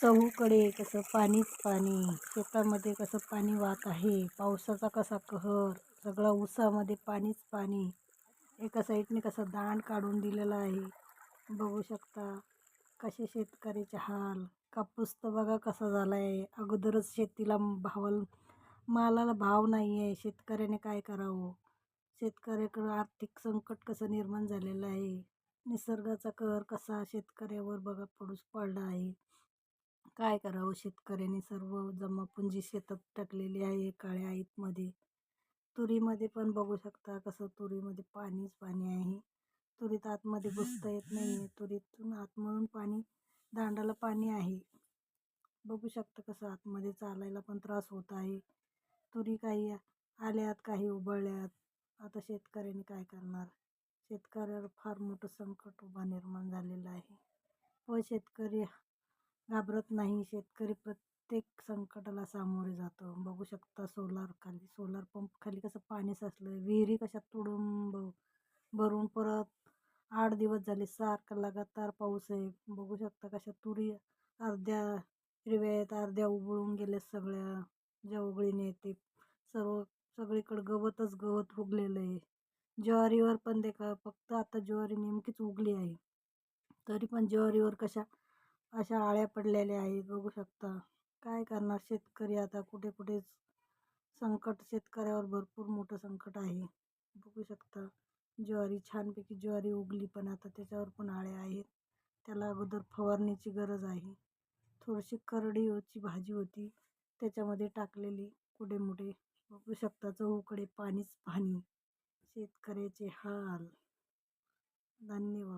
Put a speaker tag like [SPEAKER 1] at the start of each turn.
[SPEAKER 1] चहूकडे कसं पाणीच पाणी, शेतामध्ये कसं पाणी वाहत आहे, पावसाचा कसा कहर, सगळा ऊसामध्ये पाणीच पाणी. एका साईडने कसं दांड काढून दिलेलं आहे. बघू शकता कसे शेतकऱ्याचे हाल. कापूस तर बघा कसा झाला आहे. अगोदरच शेतीला मालाला भाव नाही आहे. शेतकऱ्याने काय करावं? शेतकऱ्याकडं आर्थिक संकट कसं निर्माण झालेलं आहे. निसर्गाचा कहर कसा शेतकऱ्यावर बघा पडला आहे. काय करावं शेतकऱ्याने? सर्व जमापुंजी शेतात टाकलेली आहे काळ्या आईतमध्ये. तुरीमध्ये पण बघू शकता कसं तुरीमध्ये पाणीच पाणी आहे. तुरीत आतमध्ये घुसता येत नाही आहे. तुरीतून आतमधून पाणी, दांडाला पाणी आहे. बघू शकता कसं आतमध्ये चालायला पण त्रास होत आहे. तुरी काही आल्यात, काही उबळल्यात. आता शेतकऱ्याने काय करणार? शेतकऱ्यावर फार मोठं संकट निर्माण झालेलं आहे. व शेतकरी घाबरत नाही. शेतकरी प्रत्येक संकटाला सामोरे जातो. बघू शकता सोलार पंप खाली कसं पाणी साचलं. विहिरी कशा तुडुंब भरून परत 8 दिवस झाले सारखा लगातार पाऊस आहे. बघू शकता कशा तुरी अर्ध्या हिरव्या आहेत, अर्ध्या उबळून गेल्या सगळ्या. ज्या उगळीने येते सगळीकडं गवतच गवत उगलेलं आहे. ज्वारीवर पण देखा फक्त आता ज्वारी नेमकीच उगली आहे. तरी पण ज्वारीवर कशा अशा आळ्या पडलेल्या आहेत. बघू शकता. काय करणार शेतकरी आता? कुठे कुठेच संकट, शेतकऱ्यावर भरपूर मोठं संकट आहे. बघू शकता ज्वारी छानपैकी ज्वारी उगली, पण आता त्याच्यावर पण आळ्या आहेत. त्याला अगोदर फवारणीची गरज आहे. थोडीशी करडीची भाजी होती, त्याच्यामध्ये टाकलेली कुडेमुडे. बघू शकता चहूकडे पाणीच पाणी. शेतकऱ्याचे हाल. धन्यवाद.